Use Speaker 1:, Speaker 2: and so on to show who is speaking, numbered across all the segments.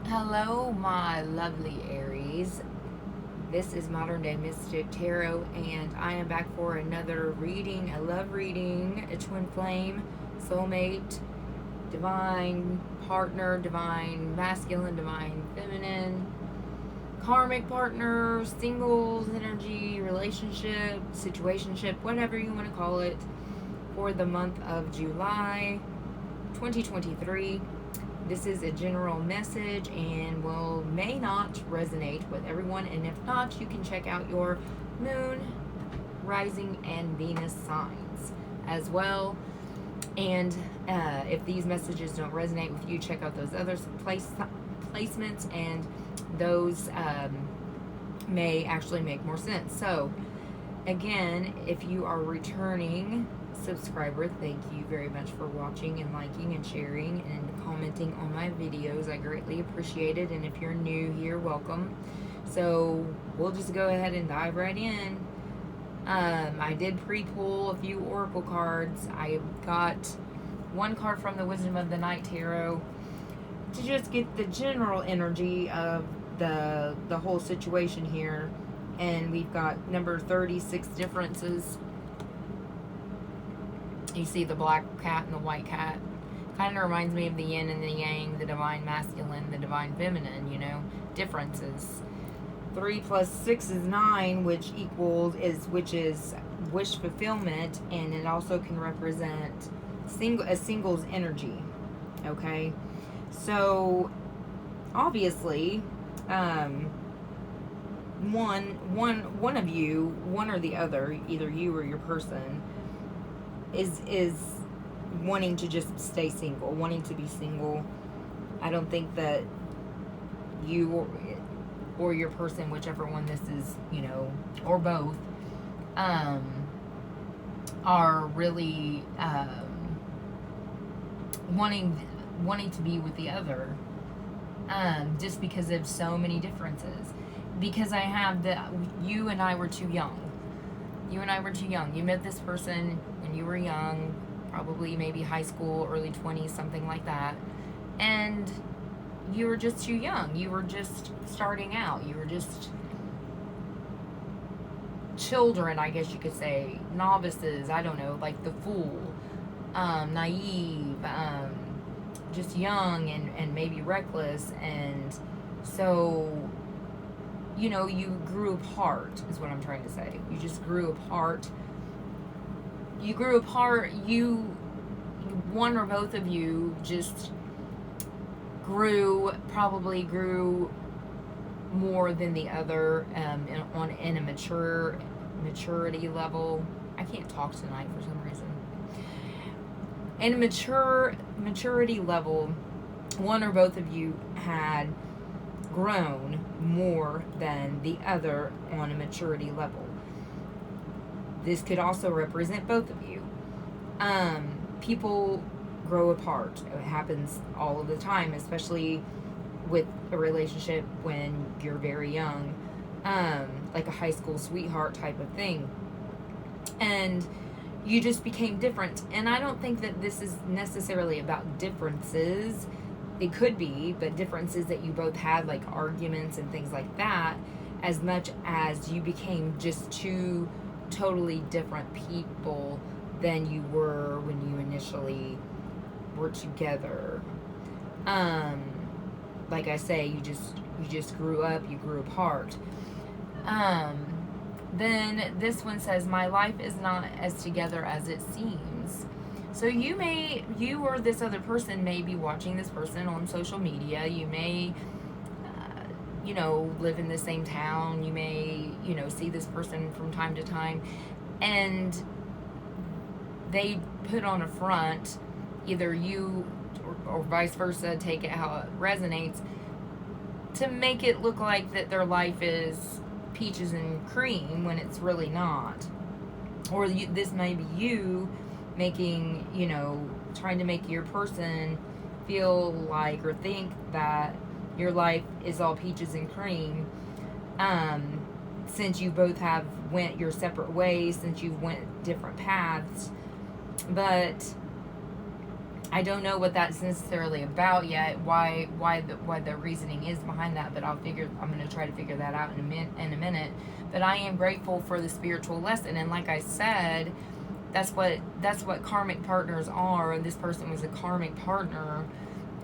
Speaker 1: Hello, my lovely Aries. This is Modern Day Mystic Tarot, and I am back for another reading. I love reading a twin flame, soulmate, divine partner, divine masculine, divine feminine, karmic partner, singles energy, relationship, situationship, whatever you want to call it, for the month of July 2023. This is a general message and may not resonate with everyone, and if not, you can check out your moon, rising, and Venus signs as well. And if these messages don't resonate with you, check out those other placements, and those may actually make more sense. So again, if you are returning subscriber, thank you very much for watching and liking and sharing and commenting on my videos. I greatly appreciate it. And if you're new here, welcome. So we'll just go ahead and dive right in. I did pre-pull a few oracle cards. I got one card from the Wisdom of the Night Tarot to just get the general energy of the whole situation here. And we've got number 36 differences. You see the black cat and the white cat. Kind of reminds me of the yin and the yang, the divine masculine, the divine feminine, differences. 3 plus 6 is 9, which is wish fulfillment, and it also can represent a single's energy. Okay? So obviously, one of you, one or the other, either you or your person, is wanting to just stay single, wanting to be single. I don't think that you or your person, whichever one this is, or both, are really wanting to be with the other, just because of so many differences. Because I have you and I were too young. You and I were too young. You met this person when you were young, probably maybe high school, early 20s, something like that. And you were just too young. You were just starting out. You were just children, I guess you could say. Novices, I don't know, like the fool. Naive, just young and maybe reckless. And so, you grew apart, is what I'm trying to say. You just grew apart. One or both of you just probably grew more than the other, in a maturity level. I can't talk tonight for some reason. In a maturity level, one or both of you had grown more than the other on a maturity level. This could also represent both of you. People grow apart. It happens all of the time, especially with a relationship when you're very young, like a high school sweetheart type of thing. And you just became different. And I don't think that this is necessarily about differences. It could be, but differences that you both had, like arguments and things like that, as much as you became just two totally different people than you were when you initially were together. Like I say, you just grew up, you grew apart. Then this one says, my life is not as together as it seems. So you or this other person may be watching this person on social media. You may, live in the same town. You may, see this person from time to time. And they put on a front, either you or vice versa, take it how it resonates, to make it look like that their life is peaches and cream when it's really not. Or this may be you making, trying to make your person feel like or think that your life is all peaches and cream, since you both have went your separate ways, since you've went different paths. But I don't know what that's necessarily about yet. Why the reasoning is behind that, but I'm going to try to figure that out in a minute. But I am grateful for the spiritual lesson, and like I said, that's what karmic partners are. And this person was a karmic partner.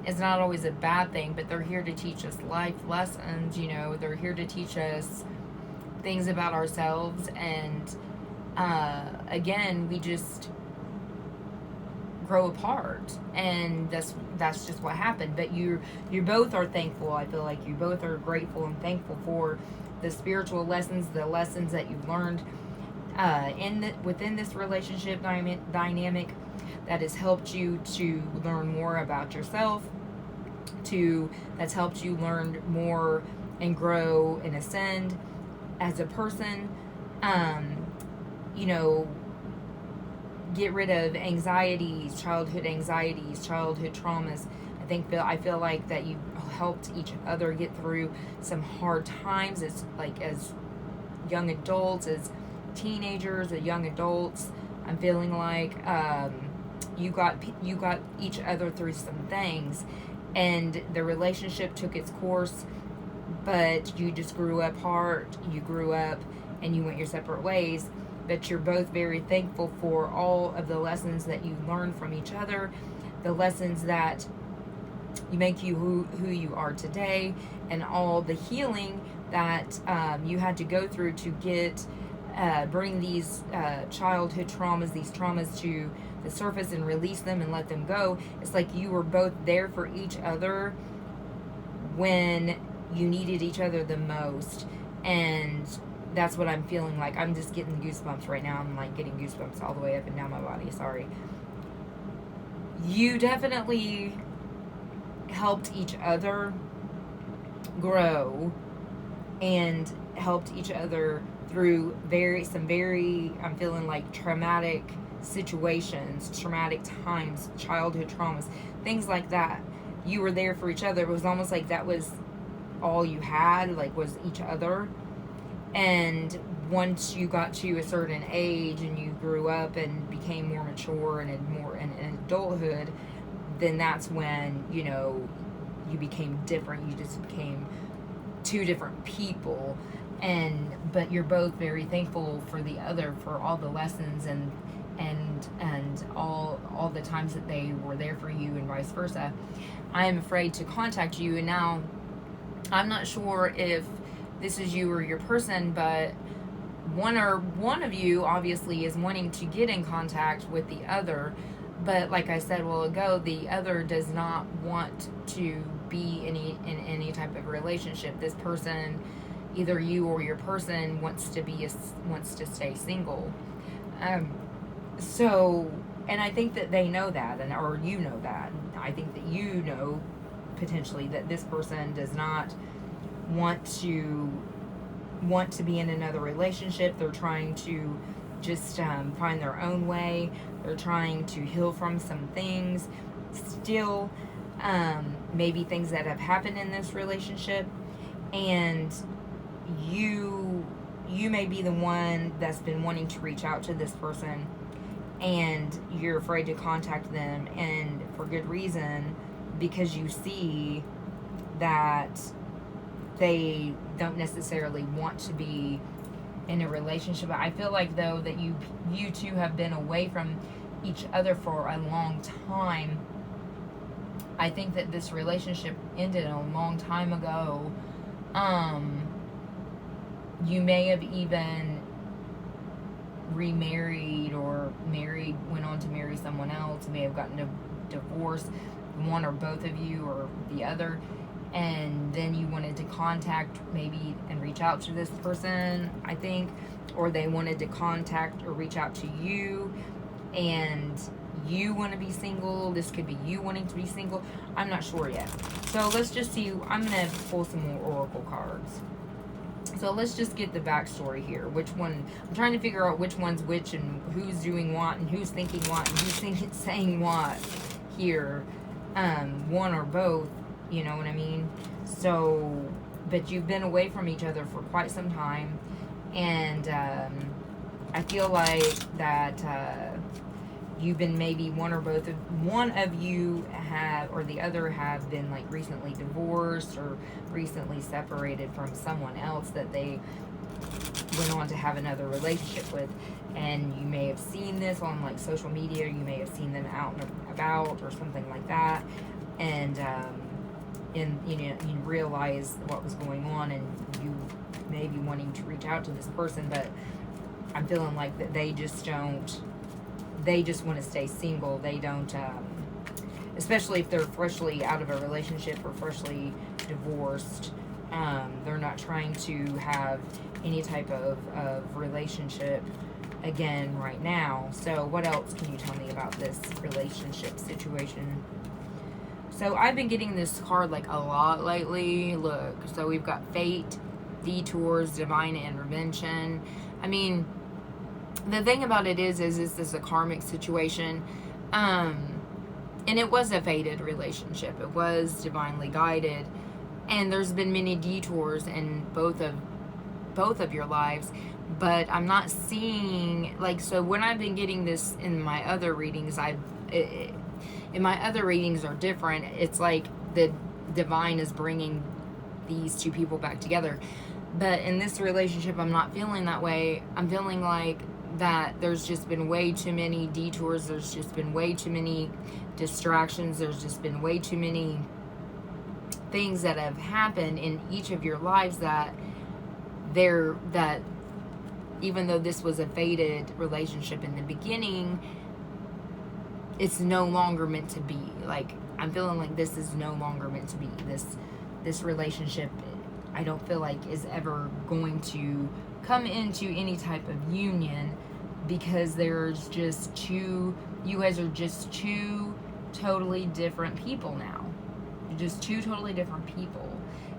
Speaker 1: It's not always a bad thing, but they're here to teach us life lessons. You know, they're here to teach us things about ourselves, and again, we just grow apart, and that's just what happened. But you both are thankful. I feel like you both are grateful and thankful for the spiritual lessons, the lessons that you've learned within this relationship dynamic, that has helped you to learn more about yourself, that's helped you learn more and grow and ascend as a person. You know, get rid of anxieties, childhood traumas. I feel like that you helped each other get through some hard times as young adults, as teenagers, as young adults. I'm feeling like you got each other through some things, and the relationship took its course, but you just grew up apart. You grew up and you went your separate ways. But you're both very thankful for all of the lessons that you learned from each other, the lessons that you make you who you are today, and all the healing that you had to go through to get bring these childhood traumas, these traumas to the surface and release them and let them go. It's like you were both there for each other when you needed each other the most, and that's what I'm feeling like. I'm just getting goosebumps right now. I'm like getting goosebumps all the way up and down my body. Sorry. You definitely helped each other grow and helped each other through some very, I'm feeling like traumatic situations, traumatic times, childhood traumas, things like that. You were there for each other. It was almost like that was all you had, like, was each other. And once you got to a certain age and you grew up and became more mature and in adulthood, then that's when, you know, you became different. You just became two different people. But you're both very thankful for the other, for all the lessons and all the times that they were there for you, and vice versa. I am afraid to contact you, and now I'm not sure if this is you or your person, but one of you obviously is wanting to get in contact with the other, but like I said a while ago, the other does not want to be in any type of relationship. This person, either you or your person, wants to stay single. So, and I think that they know that, or you know that. I think that you know potentially that this person does not want to be in another relationship. They're trying to just find their own way. They're trying to heal from some things still, maybe things that have happened in this relationship, and you may be the one that's been wanting to reach out to this person, and you're afraid to contact them, and for good reason, because you see that they don't necessarily want to be in a relationship. I feel like, though, that you two have been away from each other for a long time. I think that this relationship ended a long time ago. You may have even remarried or went on to marry someone else, may have gotten a divorce, one or both of you or the other, and then you wanted to contact maybe and reach out to this person, I think, or they wanted to contact or reach out to you, and you want to be single. This could be you wanting to be single. I'm not sure yet. So let's just see. I'm going to pull some more oracle cards. So let's just get the backstory here. Which one? I'm trying to figure out which one's which and who's doing what and who's thinking what and who's saying what here. One or both, you know what I mean? So, but you've been away from each other for quite some time, and I feel like that you've been maybe one of you have, or the other have been like recently divorced or recently separated from someone else that they went on to have another relationship with. And you may have seen this on like social media, you may have seen them out and about or something like that, and you realize what was going on, and you may be wanting to reach out to this person, but I'm feeling like that they just want to stay single. They don't, especially if they're freshly out of a relationship or freshly divorced, they're not trying to have any type of relationship again right now. So what else can you tell me about this relationship situation? So I've been getting this card like a lot lately. Look, so we've got fate, detours, divine intervention. I mean, the thing about it is this is a karmic situation. And it was a fated relationship. It was divinely guided. And there's been many detours in both of your lives. But I'm not seeing, like, so when I've been getting this in my other readings, in my other readings are different. It's like the divine is bringing these two people back together. But in this relationship, I'm not feeling that way. I'm feeling like that there's just been way too many detours. There's just been way too many distractions. There's just been way too many things that have happened in each of your lives that even though this was a fated relationship in the beginning, it's no longer meant to be. Like, I'm feeling like this is no longer meant to be. This relationship, I don't feel like is ever going to come into any type of union, because there's just you guys are just two totally different people now. You're just two totally different people.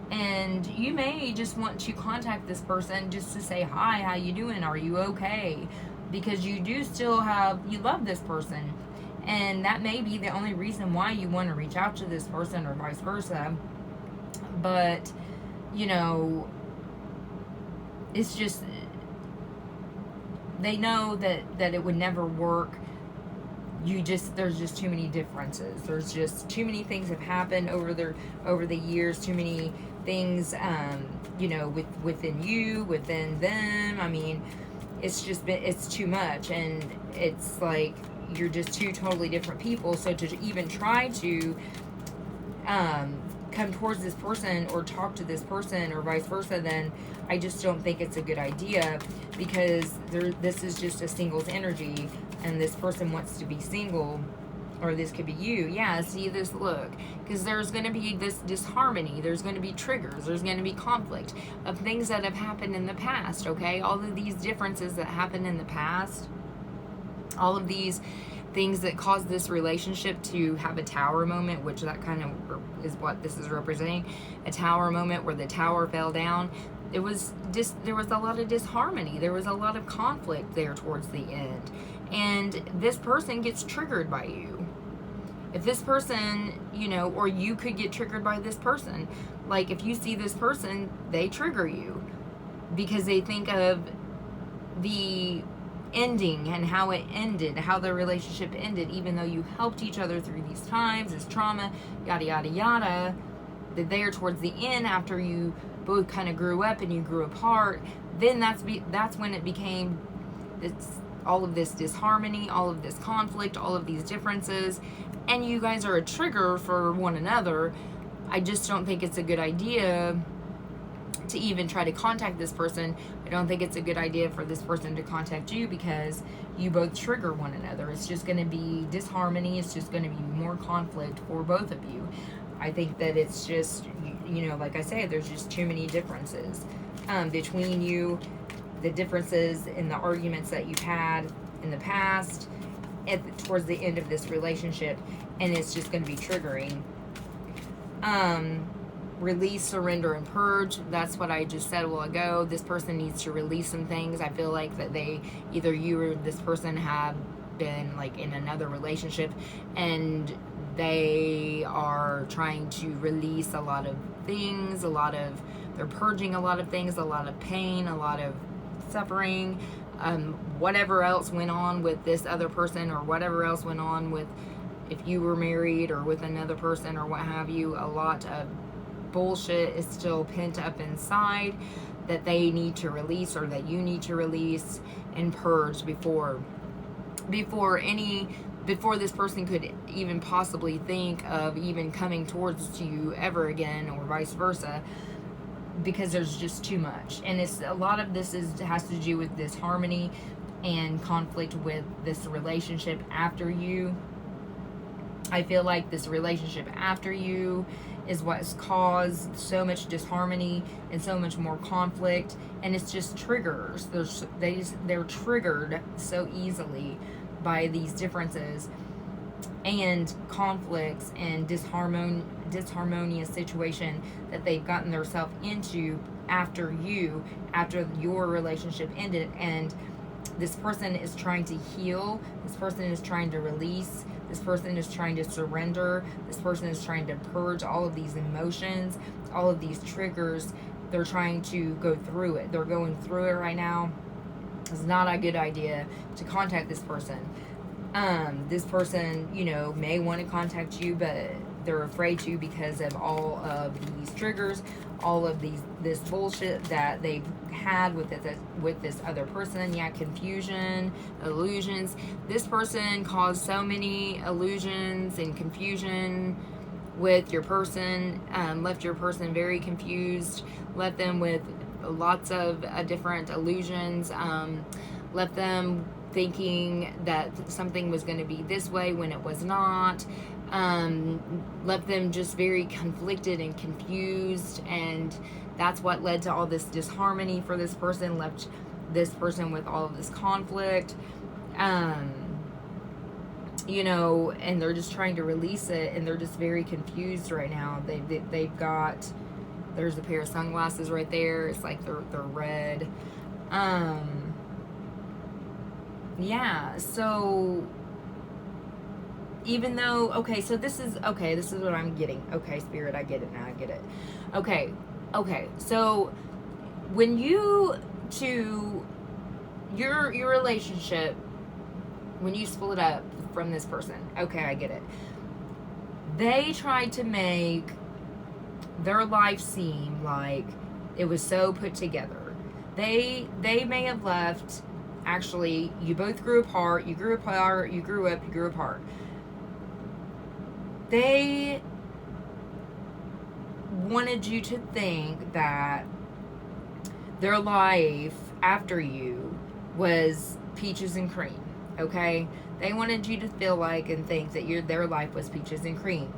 Speaker 1: And you may just want to contact this person just to say, hi, how you doing? Are you okay? Because you do still you love this person. And that may be the only reason why you want to reach out to this person, or vice versa. But, it's just, they know that it would never work. There's just too many differences. There's just too many things have happened over the years, too many things, within you, within them. I mean, it's too much, and it's like, you're just two totally different people. So to even try to come towards this person or talk to this person or vice versa, then I just don't think it's a good idea, because this is just a singles energy, and this person wants to be single, or this could be you. Yeah, see this, look, because there's going to be this disharmony, there's going to be triggers, there's going to be conflict of things that have happened in the past, okay? All of these differences that happened in the past, all of these things that caused this relationship to have a tower moment, which that kind of is what this is representing, a tower moment where the tower fell down. There was a lot of disharmony. There was a lot of conflict there towards the end. And this person gets triggered by you. If this person, or you could get triggered by this person. Like, if you see this person, they trigger you because they think of the ending and how it ended, how the relationship ended, even though you helped each other through these times, this trauma, yada, yada, yada. That there towards the end, after you both kind of grew up and you grew apart, then that's when it became all of this disharmony, all of this conflict, all of these differences, and you guys are a trigger for one another. I just don't think it's a good idea to even try to contact this person. I don't think it's a good idea for this person to contact you, because you both trigger one another. It's just going to be disharmony. It's just going to be more conflict for both of you. I think that it's just, like I say, there's just too many differences between you, the differences in the arguments that you've had in the past towards the end of this relationship, and it's just going to be triggering. Release, surrender, and purge. That's what I just said a while ago. This person needs to release some things. I feel like that either you or this person have been like in another relationship, and they are trying to release a lot of things, they're purging a lot of things, a lot of pain, a lot of suffering. whatever else went on with this other person, or whatever else went on with, if you were married or with another person or what have you, a lot of bullshit is still pent up inside that they need to release, or that you need to release and purge before this person could even possibly think of even coming towards you ever again, or vice versa, because there's just too much. And it's a lot of this has to do with disharmony and conflict with this relationship after you. I feel like this relationship after you is what's caused so much disharmony and so much more conflict, and it's just triggers. They're triggered so easily by these differences and conflicts and disharmonious situation that they've gotten themselves into after your relationship ended. And this person is trying to heal, this person is trying to release, this person is trying to surrender, this person is trying to purge all of these emotions, all of these triggers. They're trying to go through it. They're going through it right now. It's not a good idea to contact this person. This person, may want to contact you, but they're afraid to, because of all of these triggers, all of this bullshit that they've had with this other person. Yeah, confusion, illusions. This person caused so many illusions and confusion with your person, left your person very confused, left them with lots of different illusions, left them thinking that something was going to be this way when it was not, left them just very conflicted and confused, and that's what led to all this disharmony for this person, left this person with all of this conflict, and they're just trying to release it, and they're just very confused right now. They've got, there's a pair of sunglasses right there, it's like they're red. Yeah, so even though, this is what I'm getting. Okay, Spirit, I get it now, I get it. Okay, so when your relationship, when you split up from this person, okay, I get it. They tried to make their life seem like it was so put together. They may have left. Actually, you both grew apart. You grew apart. You grew up. You grew apart. They wanted you to think that their life after you was peaches and cream. Okay? They wanted you to feel like and think that their life was peaches and cream.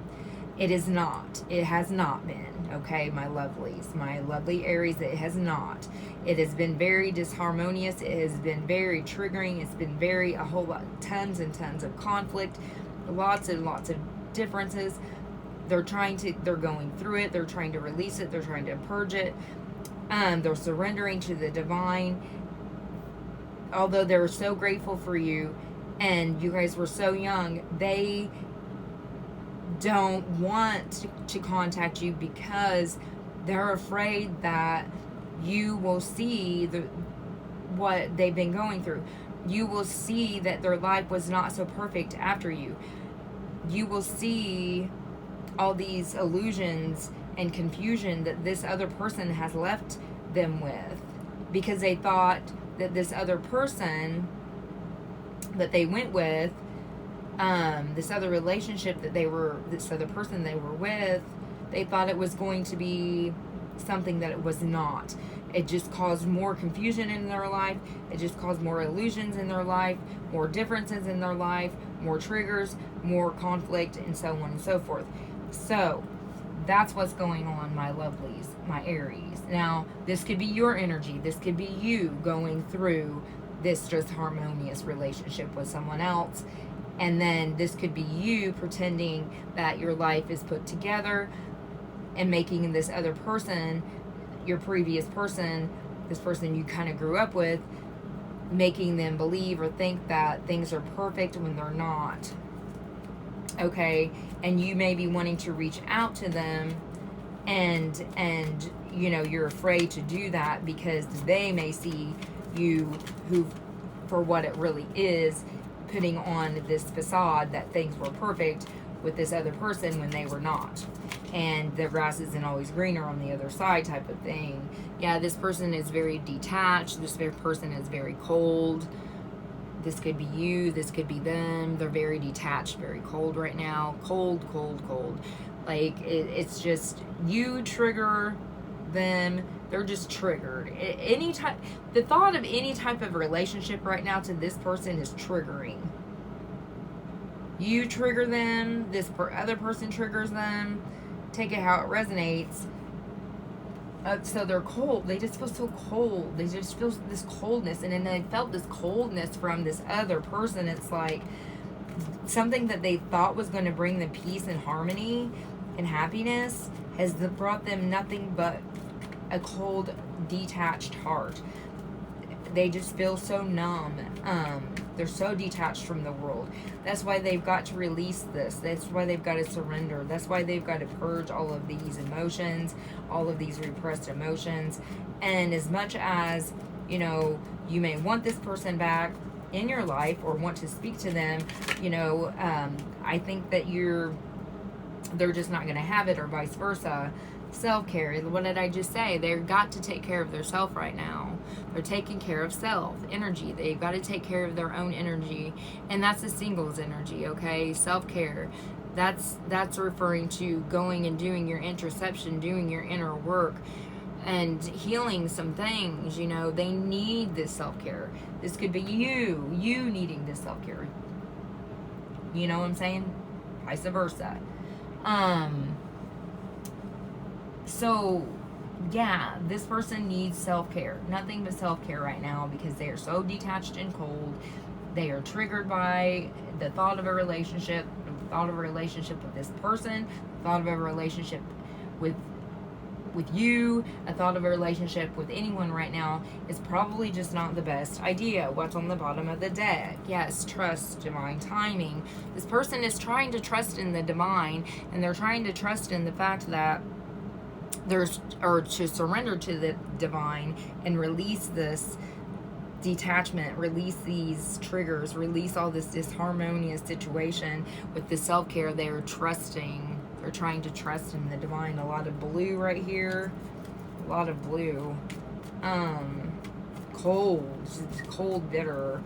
Speaker 1: It is not. It has not been. Okay, my lovelies, my lovely Aries, it has not. It has been very disharmonious. It has been very triggering. It's been a whole lot, tons and tons of conflict, lots and lots of differences. They're going through it. They're trying to release it. They're trying to purge it. They're surrendering to the divine. Although they're so grateful for you, and you guys were so young, they don't want to contact you because they're afraid that you will see what they've been going through. You will see that their life was not so perfect after you. You will see all these illusions and confusion that this other person has left them with, because they thought that this other person that they went with, this other relationship this other person they were with, they thought it was going to be something that it was not. It just caused more confusion in their life. It just caused more illusions in their life, more differences in their life, more triggers, more conflict, and so on and so forth. So that's what's going on, my lovelies, my Aries. Now, this could be your energy. This could be you going through this disharmonious relationship with someone else. And then this could be you pretending that your life is put together and making this other person, your previous person, this person you kind of grew up with, making them believe or think that things are perfect when they're not. Okay? And you may be wanting to reach out to them, and you're afraid to do that because they may see you, who've for what it really is, putting on this facade that things were perfect with this other person when they were not. And the grass isn't always greener on the other side type of thing. Yeah, this person is very detached. This person is very cold. This could be you. This could be them. They're very detached, very cold right now. Cold, cold, cold. Like, it's just, you trigger them. They're just triggered. The thought of any type of relationship right now to this person is triggering. You trigger them. This other person triggers them. Take it how it resonates. So they're cold. They just feel so cold. They just feel this coldness. And then they felt this coldness from this other person. It's like something that they thought was going to bring them peace and harmony and happiness has brought them nothing but a cold, detached heart. They just feel so numb. They're so detached from the world. That's why they've got to release this. That's why they've got to surrender. That's why they've got to purge all of these emotions, all of these repressed emotions. And as much as, you know, you may want this person back in your life or want to speak to them, you know, I think that they're just not going to have it, or vice versa. Self-care. What did I just say? They've got to take care of their self right now. They're taking care of self energy. They've got to take care of their own energy, and that's a singles energy. Okay, self-care. That's referring to going and doing your introspection, doing your inner work, and healing some things. You know, they need this self-care. This could be you needing this self-care. You know what I'm saying? Vice versa. So, yeah, this person needs self-care. Nothing but self-care right now because they are so detached and cold. They are triggered by the thought of a relationship, the thought of a relationship with this person, the thought of a relationship with you, a thought of a relationship with anyone right now is probably just not the best idea. What's on the bottom of the deck? Yes, trust, divine timing. This person is trying to trust in the divine, and they're trying to trust in the fact that or to surrender to the divine and release this detachment, release these triggers, release all this disharmonious situation with the self-care. They're trusting. They're trying to trust in the divine. A lot of blue right here. A lot of blue. Cold, bitter.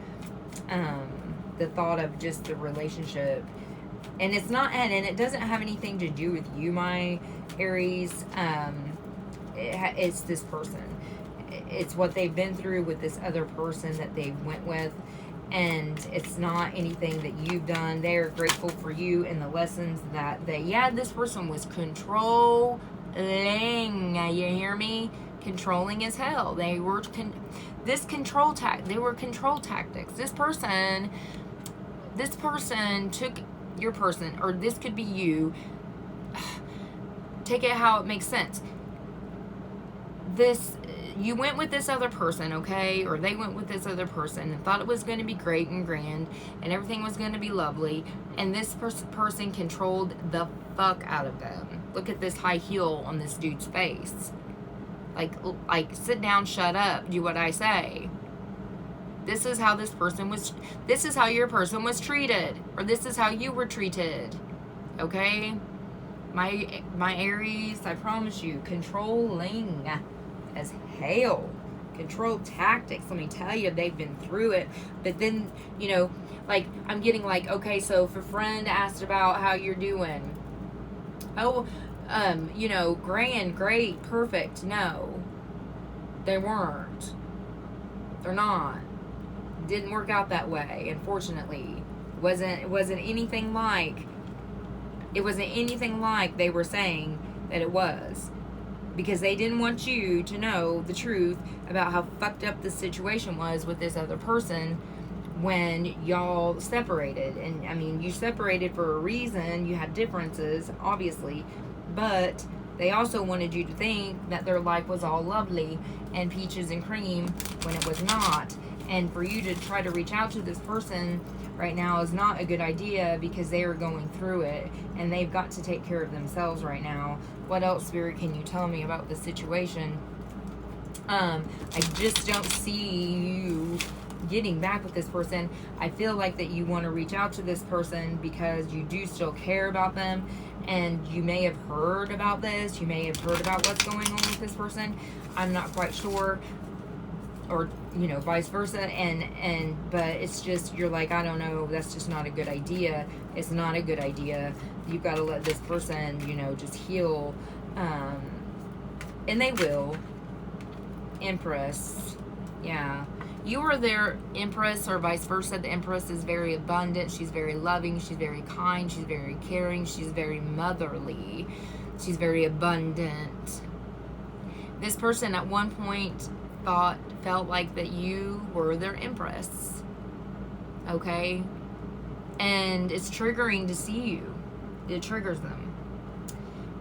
Speaker 1: The thought of just the relationship. And it's not, and it doesn't have anything to do with you, my Aries. It's this person. It's what they've been through with this other person that they went with. And it's not anything that you've done. They're grateful for you and the lessons that this person was controlling. You hear me? Controlling as hell. They were they were control tactics. This person took your person, or this could be you. Take it how it makes sense. You went with this other person, okay? Or they went with this other person and thought it was going to be great and grand and everything was going to be lovely. And this person controlled the fuck out of them. Look at this high heel on this dude's face. Like sit down, shut up, do what I say. This is how this is how your person was treated. Or this is how you were treated. Okay? My Aries, I promise you, controlling as hell. Control tactics, let me tell you, they've been through it. But then, you know, like, I'm getting like, okay, so if a friend asked about how you're doing, oh, you know, grand, great, perfect. No, they weren't. They're not. Didn't work out that way, unfortunately. It wasn't anything like they were saying that it was. Because they didn't want you to know the truth about how fucked up the situation was with this other person when y'all separated. And I mean, you separated for a reason. You had differences, obviously. But they also wanted you to think that their life was all lovely and peaches and cream when it was not. And for you to try to reach out to this person right now is not a good idea because they are going through it and they've got to take care of themselves right now. What else, Spirit, can you tell me about the situation? I just don't see you getting back with this person. I feel like that you want to reach out to this person because you do still care about them, and you may have heard about this. You may have heard about what's going on with this person. I'm not quite sure, or vice versa. But it's just, you're like, I don't know. That's just not a good idea. It's not a good idea. You've got to let this person, just heal, and they will. Empress, yeah. You are their Empress, or vice versa. The Empress is very abundant. She's very loving. She's very kind. She's very caring. She's very motherly. She's very abundant. This person at one point felt like that you were their Empress. Okay? And it's triggering to see you. It triggers them.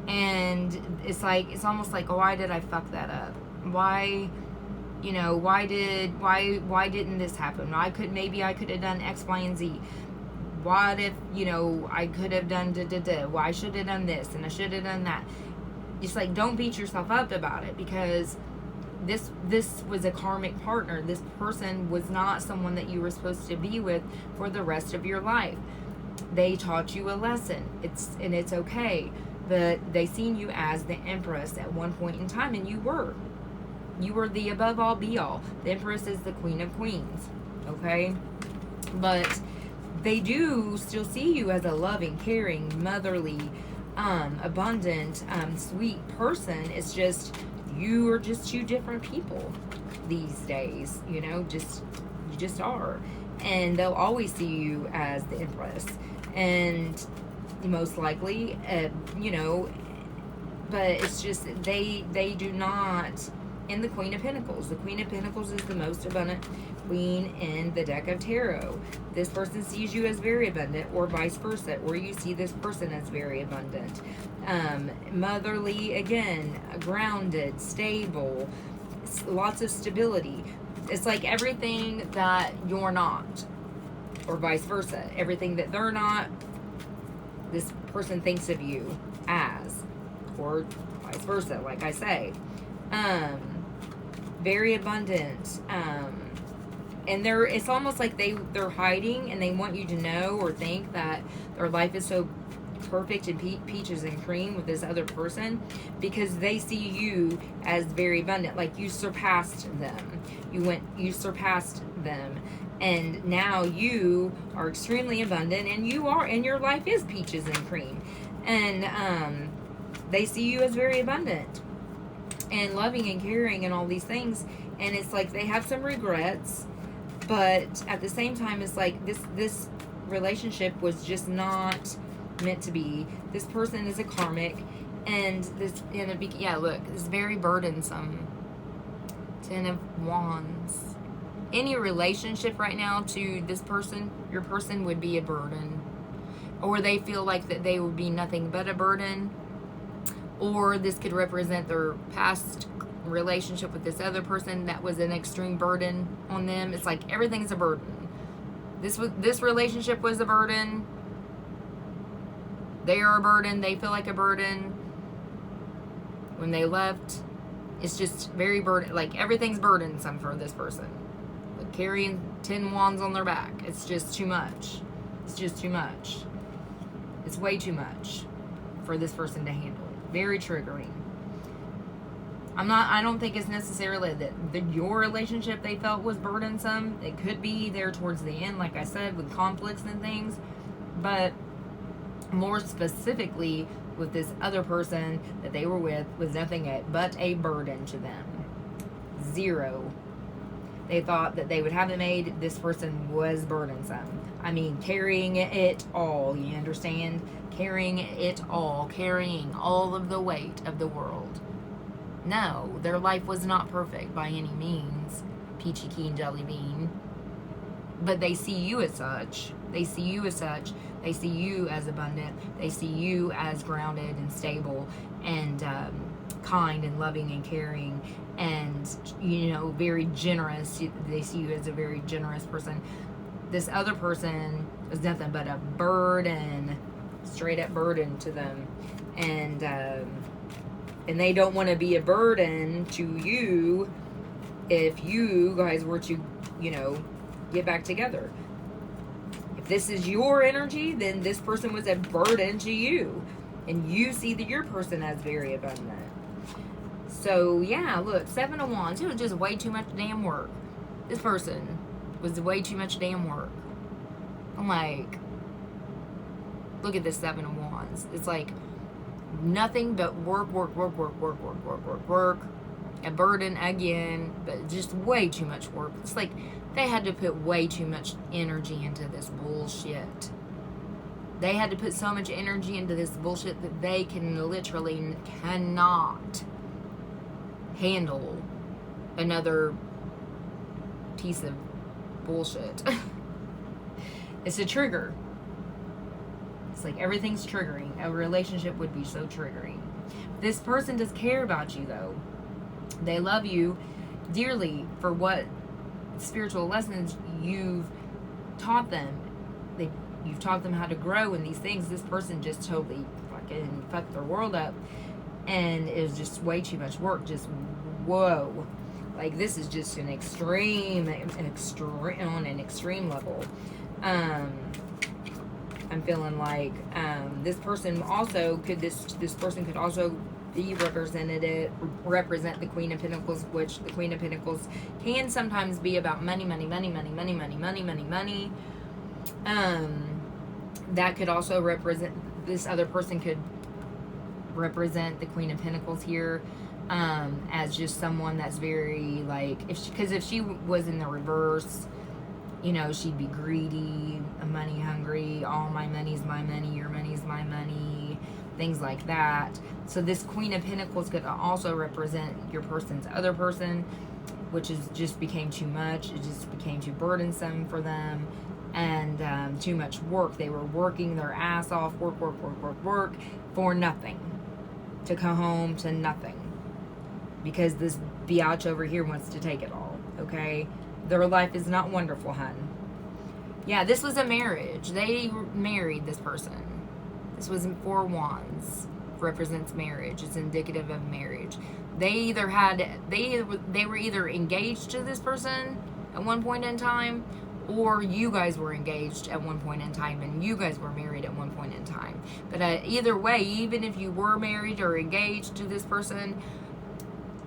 Speaker 1: And it's almost like, why did I fuck that up? Why didn't this happen? Maybe I could have done X, Y, and Z. What if, I could have done Why I should have done this and I should have done that. It's like, don't beat yourself up about it, because this was a karmic partner. This person was not someone that you were supposed to be with for the rest of your life. They taught you a lesson. It's okay. But they seen you as the Empress at one point in time, and you were. You were the above all be all. The Empress is the Queen of Queens. Okay? But they do still see you as a loving, caring, motherly, abundant, sweet person. It's just, you are just two different people these days. You just are. And they'll always see you as the Empress. And most likely, but it's just, they do not. In the Queen of Pentacles. The Queen of Pentacles is the most abundant queen in the deck of tarot. This person sees you as very abundant, or vice versa, or you see this person as very abundant. Motherly, again, grounded, stable, lots of stability. It's like everything that you're not, or vice versa. Everything that they're not, this person thinks of you as, or vice versa, like I say. Very abundant, and it's almost like they're hiding, and they want you to know or think that their life is so perfect and peaches and cream with this other person, because they see you as very abundant, like you surpassed them. You surpassed them, and now you are extremely abundant, and your life is peaches and cream, and they see you as very abundant and loving and caring and all these things. And it's like they have some regrets, but at the same time, it's like this relationship was just not meant to be. This person is a karmic, and this it's very burdensome. 10 of Wands. Any relationship right now to this person, your person, would be a burden, or they feel like that they would be nothing but a burden. Or this could represent their past relationship with this other person that was an extreme burden on them. It's like everything's a burden. This relationship was a burden. They are a burden. They feel like a burden. When they left, it's just very burden. Like everything's burdensome for this person. Like carrying 10 wands on their back. It's just too much. It's just too much. It's way too much for this person to handle. Very triggering. I don't think it's necessarily that your relationship they felt was burdensome. It could be there towards the end, like I said, with conflicts and things. But more specifically, with this other person that they were with, was nothing but a burden to them. Zero. They thought that they would have it made. This person was burdensome. I mean, carrying it all, you understand? Carrying it all, carrying all of the weight of the world. No, their life was not perfect by any means, peachy keen jelly bean. But they see you as such. They see you as such. They see you as abundant. They see you as grounded and stable and kind and loving and caring and, very generous. They see you as a very generous person. This other person was nothing but a burden, straight up burden to them. And they don't want to be a burden to you if you guys were to, get back together. If this is your energy, then this person was a burden to you. And you see that your person as very abundant. So, yeah, look, 7 of Wands. It was just way too much damn work. This person was way too much damn work. I'm like, look at this 7 of Wands. It's like nothing but work. A burden again, but just way too much work. It's like they had to put way too much energy into this bullshit. They had to put so much energy into this bullshit that they cannot handle another piece of bullshit. It's a trigger. It's like everything's triggering. A relationship would be so triggering. This person does care about you, though. They love you dearly for what spiritual lessons you've taught them. You've taught them how to grow in these things. This person just totally fucking fucked their world up. And it was just way too much work. Just, whoa. Like, this is just on an extreme level. I'm feeling like this person also this person could also be represent the Queen of Pentacles, which the Queen of Pentacles can sometimes be about money. That could also represent, this other person could represent the Queen of Pentacles here as just someone that's very like, because if she was in the reverse, you know, she'd be greedy, money hungry, all my money's my money, your money's my money, things like that. So this Queen of Pentacles could also represent your person's other person, which just became too much. It just became too burdensome for them, and too much work. They were working their ass off, work for nothing, to come home to nothing, because this biatch over here wants to take it all, okay? Their life is not wonderful, hun. Yeah, this was a marriage. They married this person. This was 4 Wands. Represents marriage. It's indicative of marriage. They were either engaged to this person at one point in time, or you guys were engaged at one point in time, and you guys were married at one point in time. But either way, even if you were married or engaged to this person,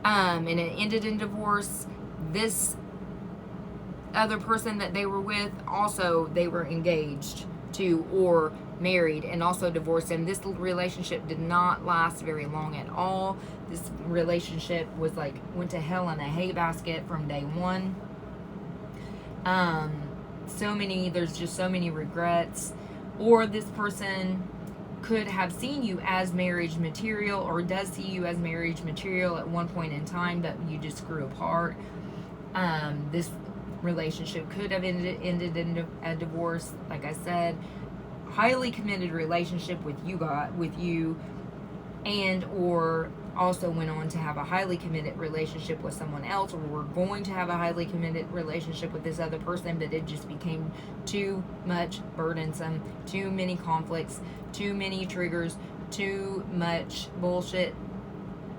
Speaker 1: and it ended in divorce, this other person that they were with, also they were engaged to or married and also divorced, and this relationship did not last very long at all. This relationship was like, went to hell in a hay basket from day one. There's just so many regrets. Or this person could have seen you as marriage material, or does see you as marriage material at one point in time, but you just grew apart. This relationship could have ended in a divorce. Like I said, highly committed relationship with you, and or also went on to have a highly committed relationship with someone else, or were going to have a highly committed relationship with this other person, but it just became too much burdensome, too many conflicts, too many triggers, too much bullshit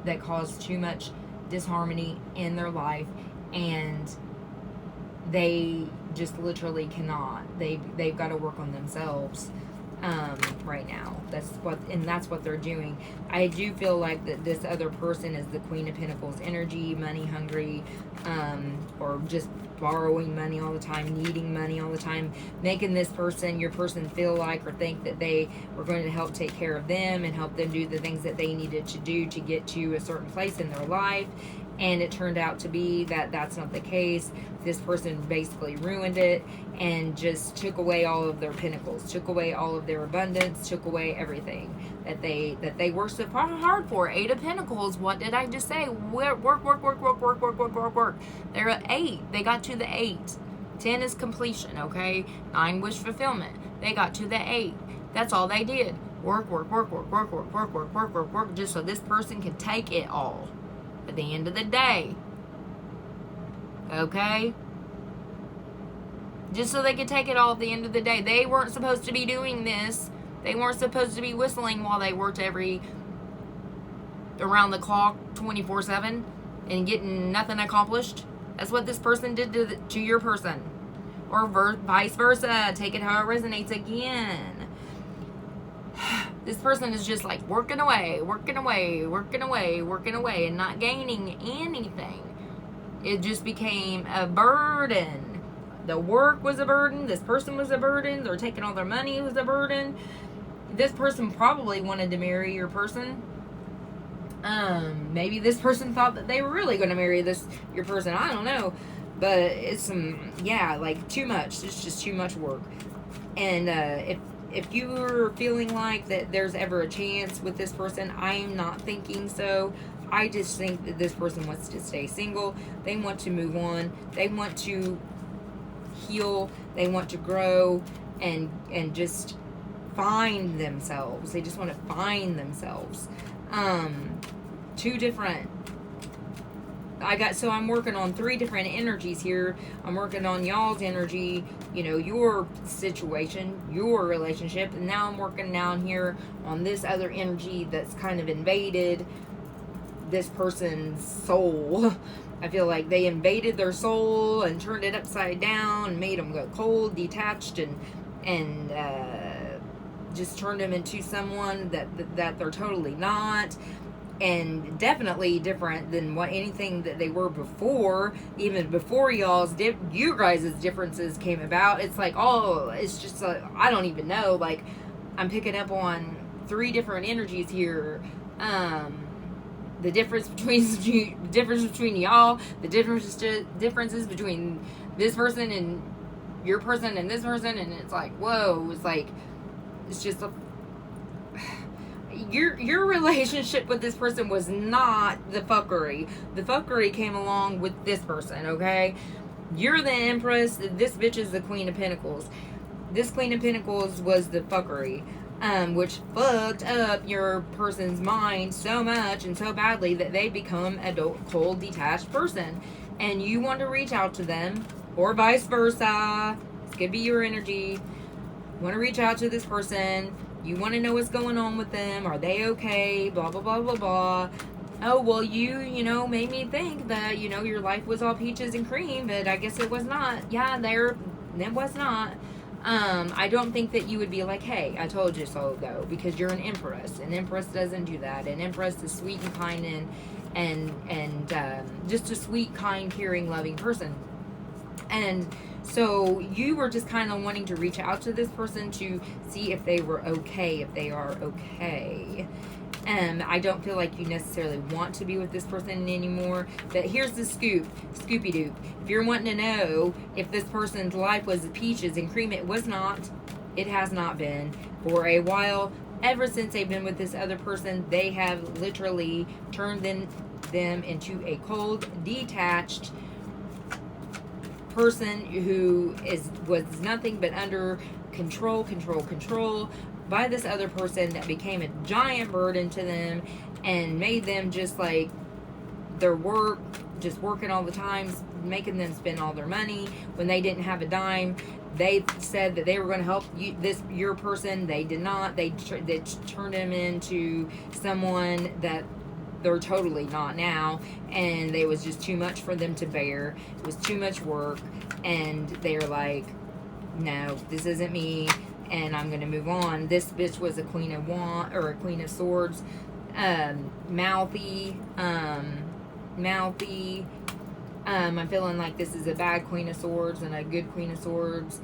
Speaker 1: that caused too much disharmony in their life, and they just literally cannot. They've got to work on themselves right now. That's what they're doing. I do feel like that this other person is the Queen of Pentacles energy, money hungry, or just borrowing money all the time, needing money all the time, making your person feel like or think that they were going to help take care of them and help them do the things that they needed to do to get to a certain place in their life. And it turned out to be that that's not the case. This person basically ruined it and just took away all of their pentacles, took away all of their abundance, took away everything that they worked so hard for. 8 of Pentacles. What did I just say? Work. They're at 8. They got to the 8. 10 is completion, okay? 9 wish fulfillment. They got to the 8. That's all they did. Work, just so this person could take it all at the end of the day. Okay? Just so they could take it all at the end of the day. They weren't supposed to be doing this. They weren't supposed to be whistling while they worked around the clock 24/7 and getting nothing accomplished. That's what this person did to your person. or vice versa. Take it how it resonates again. This person is just like working away, working away, working away, working away, and not gaining anything. It just became a burden. The work was a burden. This person was a burden. They're taking all their money was a burden. This person probably wanted to marry your person. Maybe this person thought that they were really going to marry your person. I don't know. But it's like too much. It's just too much work. And if you're feeling like that there's ever a chance with this person, I am not thinking so. I just think that this person wants to stay single. They want to move on. They want to heal. They want to grow and just find themselves. They just want to find themselves. Two different. I'm working on 3 different energies here. I'm working on y'all's energy, your situation, your relationship, and now I'm working down here on this other energy that's kind of invaded this person's soul. I feel like they invaded their soul and turned it upside down and made them go cold, detached, and just turned them into someone that they're totally not. And definitely different than anything that they were before, even before you guys' differences came about. It's like, it's just I don't even know. Like, I'm picking up on 3 different energies here. The difference between y'all, the differences between this person and your person and this person, and it's like, whoa, it's just your relationship with this person was not the fuckery. The fuckery came along with this person, okay? You're the Empress. This bitch is the Queen of Pentacles. This Queen of Pentacles was the fuckery, which fucked up your person's mind so much and so badly that they become a cold, detached person. And you want to reach out to them, or vice versa. This could be your energy. You want to reach out to this person. You want to know what's going on with them. Are they okay? Blah, blah, blah, blah, blah. Oh, well, you made me think that, your life was all peaches and cream, but I guess it was not. Yeah, it was not. I don't think that you would be like, hey, I told you so, though, because you're an Empress. An Empress doesn't do that. An Empress is sweet and kind and just a sweet, kind, caring, loving person. And so you were just kind of wanting to reach out to this person to see if they were okay, if they are okay. I don't feel like you necessarily want to be with this person anymore. But here's the scoopy doop. If you're wanting to know if this person's life was peaches and cream, it was not. It has not been. For a while, ever since they've been with this other person, they have literally turned them into a cold, detached person who was nothing but under control by this other person that became a giant burden to them and made them just like their work, just working all the time, making them spend all their money when they didn't have a dime. They said that they were going to help your person. They did not. They turned them into someone that they're totally not now, and it was just too much for them to bear. It was too much work, and they're like, no, this isn't me, and I'm gonna move on. This bitch was a Queen of Swords, mouthy. I'm feeling like this is a bad Queen of Swords and a good Queen of Swords.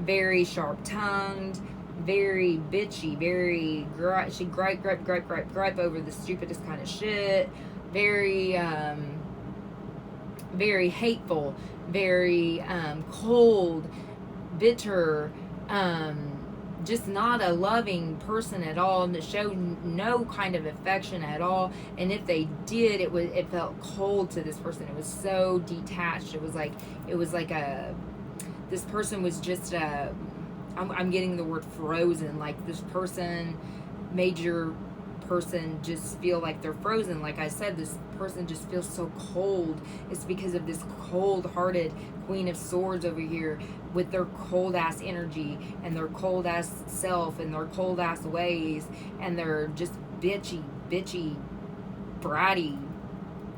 Speaker 1: Very sharp-tongued, very bitchy, very she gripe over the stupidest kind of shit. Very very hateful, very cold, bitter, just not a loving person at all, and showed no kind of affection at all. And if they did, it felt cold to this person. It was so detached. It was like this person was just I'm getting the word frozen. Like, this person made your person just feel like they're frozen. Like I said, this person just feels so cold. It's because of this cold-hearted Queen of Swords over here with their cold-ass energy and their cold-ass self and their cold-ass ways, and they're just bitchy, bratty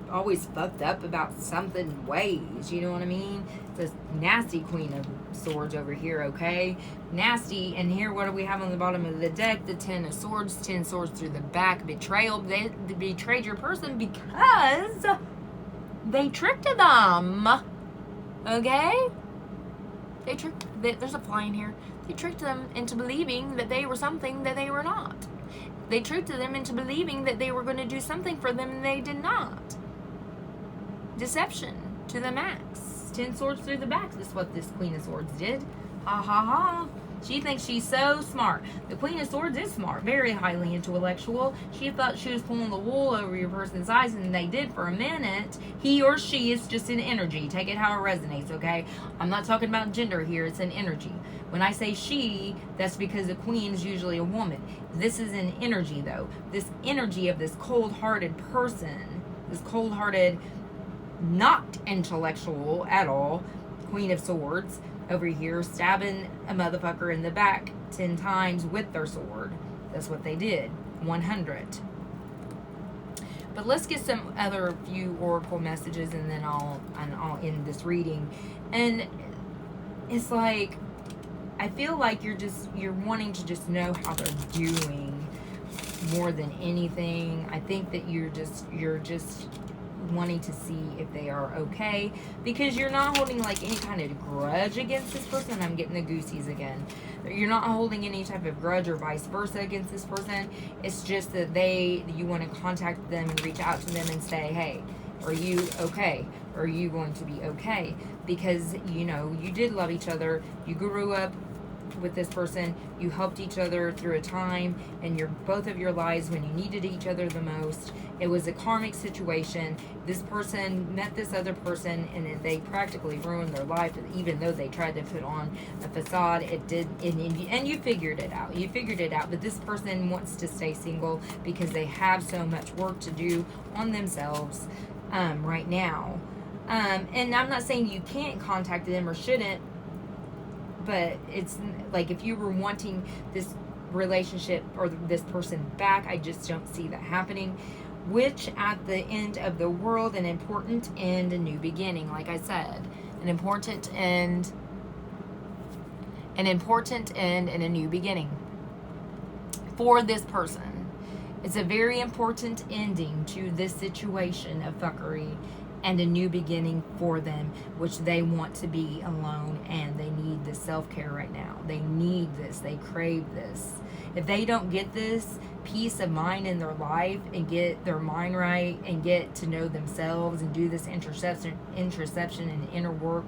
Speaker 1: always fucked up about something ways, you know what I mean? This nasty Queen of Swords over here, okay? Nasty. And here, what do we have on the bottom of the deck? The 10 of Swords. 10 swords through the back. Betrayal. They betrayed your person because they tricked them. Okay? There's a fly in here. They tricked them into believing that they were something that they were not. They tricked them into believing that they were going to do something for them and they did not. Deception to the max. 10 swords through the back. That's what this Queen of Swords did. Ha ha ha. She thinks she's so smart. The Queen of Swords is smart. Very highly intellectual. She thought she was pulling the wool over your person's eyes, and they did for a minute. He or she is just an energy. Take it how it resonates, okay? I'm not talking about gender here. It's an energy. When I say she, that's because the Queen is usually a woman. This is an energy, though. This energy of this cold-hearted person, this cold-hearted, not intellectual at all, Queen of Swords, over here stabbing a motherfucker in the back 10 times with their sword. That's what they did. 100. But let's get some other few oracle messages, and then I'll end this reading. And it's like, I feel like you're wanting to just know how they're doing more than anything. I think that you're just wanting to see if they are okay, because you're not holding like any kind of grudge against this person. I'm getting the goosies again. You're not holding any type of grudge or vice versa against this person. It's just that you want to contact them and reach out to them and say, hey, are you okay? Are you going to be okay? Because, you know, you did love each other. You grew up with this person. You helped each other through a time in both of your lives when you needed each other the most. It was a karmic situation. This person met this other person, and they practically ruined their life. Even though they tried to put on a facade, it did. And you figured it out. You figured it out. But this person wants to stay single because they have so much work to do on themselves right now. And I'm not saying you can't contact them or shouldn't, but it's like, if you were wanting this relationship or this person back, I just don't see that happening. Which, at the end of the world, an important end, a new beginning. Like I said, an important end and a new beginning for this person. It's a very important ending to this situation of fuckery and a new beginning for them, which they want to be alone, and they need the self-care right now. They need this. They crave this. If they don't get this peace of mind in their life and get their mind right and get to know themselves and do this introspection and inner work,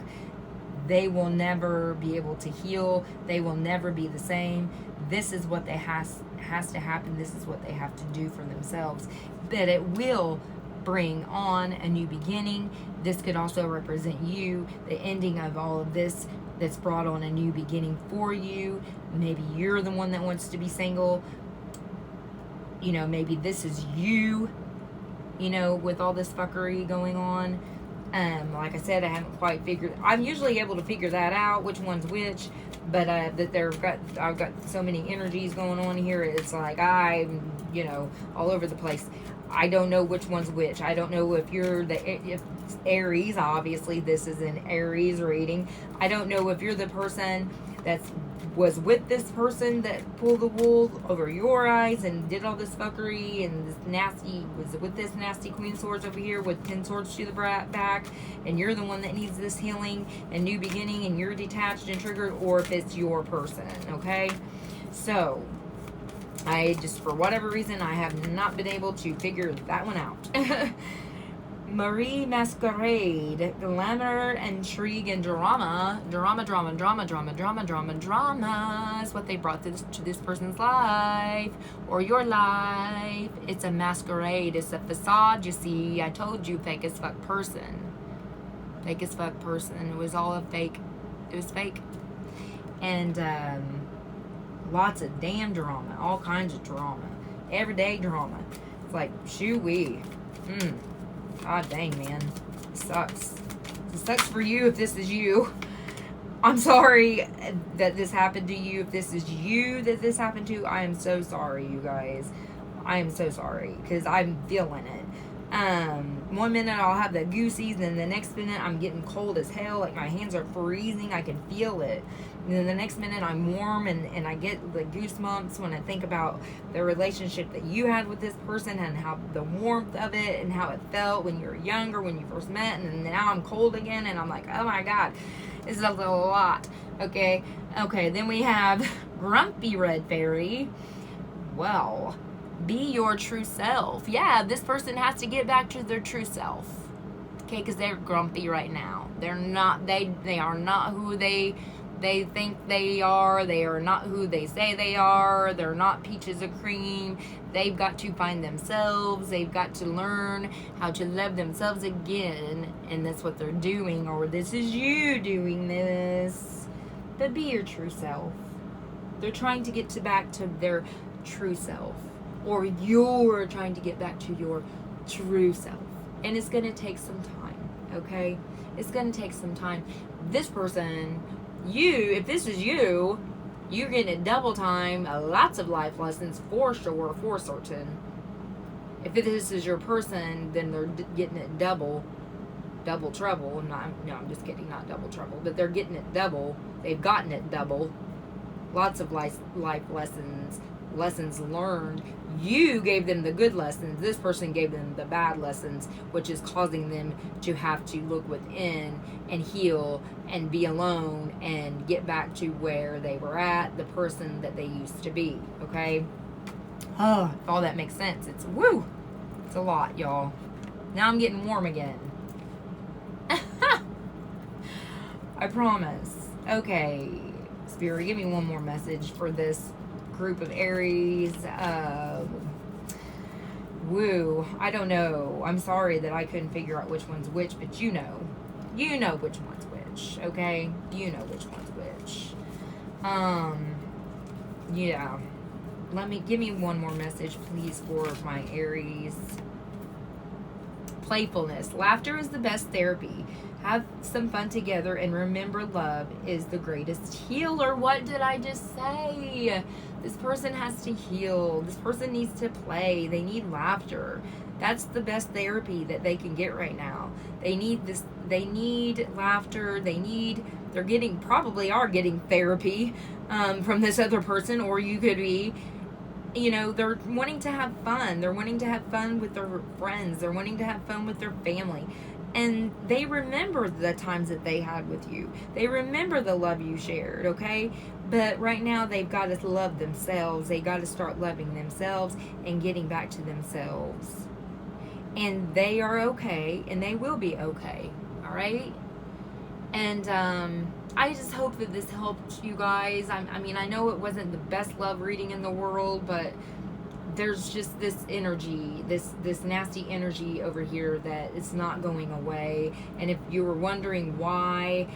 Speaker 1: they will never be able to heal. They will never be the same. This is what has to happen. This is what they have to do for themselves. But it will bring on a new beginning. This could also represent you, the ending of all of this that's brought on a new beginning for you. Maybe you're the one that wants to be single. You know, maybe this is you, you know, with all this fuckery going on. Like I said, I haven't quite figured. I'm usually able to figure that out, which one's which. But I've got so many energies going on here. It's like I'm, you know, all over the place. I don't know which one's which. I don't know if you're if Aries. Obviously, this is an Aries reading. I don't know if you're the person that was with this person that pulled the wool over your eyes and did all this fuckery, and was with this nasty Queen of Swords over here with 10 swords to the back, and you're the one that needs this healing and new beginning, and you're detached and triggered, or if it's your person, okay? So I just, for whatever reason, I have not been able to figure that one out. Marie Masquerade, glamour, intrigue, and drama is what they brought to this person's life, or your life. It's a masquerade. It's a facade, you see. I told you, fake as fuck person. Fake as fuck person. It was all a fake. It was fake. And, lots of damn drama. All kinds of drama. Everyday drama. It's like, shoo-wee. God dang, man. It sucks. It sucks for you if this is you. I'm sorry that this happened to you. If this is you that this happened to, I am so sorry, you guys. I am so sorry, because I'm feeling it. one minute I'll have the goosies, and the next minute I'm getting cold as hell, like my hands are freezing, I can feel it. And then the next minute I'm warm, and I get the goosebumps when I think about the relationship that you had with this person, and how the warmth of it, and how it felt when you were younger, when you first met, and now I'm cold again, and I'm like, oh my God, this is a lot. Okay, then we have Grumpy Red Fairy. Well, be your true self. Yeah, this person has to get back to their true self. Okay, because they're grumpy right now. They're not, they are not who they think they are. They are not who they say they are. They're not peaches of cream. They've got to find themselves. They've got to learn how to love themselves again. And that's what they're doing, or this is you doing this. But be your true self. They're trying to get back to their true self. Or you're trying to get back to your true self. And it's going to take some time, okay? It's going to take some time. This person, if this is you, you're getting it double time, lots of life lessons for sure, for certain. If this is your person, then they're getting it double trouble. I'm just kidding, not double trouble, but they're getting it double. They've gotten it double. Lots of life lessons learned. You gave them the good lessons. This person gave them the bad lessons, which is causing them to have to look within and heal and be alone and get back to where they were at, the person that they used to be. Okay? Oh, if all that makes sense. It's a lot, y'all. Now I'm getting warm again. I promise. Okay, Spirit, give me one more message for this group of Aries. I don't know. I'm sorry that I couldn't figure out which one's which, but you know which one's which, okay? You know which one's which. Yeah. Give me one more message, please, for my Aries. Playfulness. Laughter is the best therapy. Have some fun together, and remember, love is the greatest healer. What did I just say? This person has to heal. This person needs to play. They need laughter. That's the best therapy that they can get right now. They need this. They need laughter. Probably are getting therapy from this other person, or you could be, they're wanting to have fun. They're wanting to have fun with their friends. They're wanting to have fun with their family. And they remember the times that they had with you. They remember the love you shared, okay? But right now, they've got to love themselves. They got to start loving themselves and getting back to themselves. And they are okay, and they will be okay, all right? And I just hope that this helped you guys. I know it wasn't the best love reading in the world, but there's just this energy, this nasty energy over here that it's not going away. And if you were wondering why,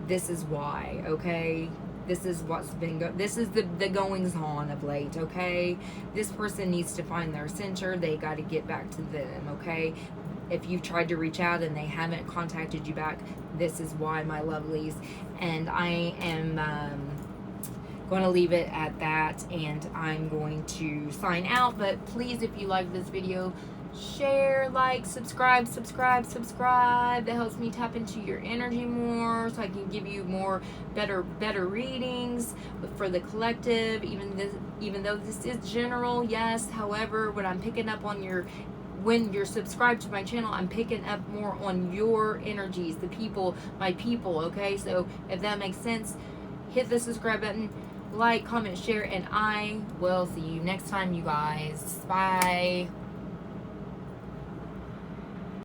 Speaker 1: this is why, okay? This is what's been this is the goings on of late, okay? This person needs to find their center. They got to get back to them, okay? If you've tried to reach out and they haven't contacted you back, this is why, my lovelies. And I am going to leave it at that, and I'm going to sign out. But please, if you like this video, share, like, subscribe. That helps me tap into your energy more, so I can give you more better readings for the collective. Even though this is general, yes. However, what I'm picking up on when you're subscribed to my channel, I'm picking up more on your energies, my people, okay? So if that makes sense, hit the subscribe button, like, comment, share, and I will see you next time, you guys. Bye.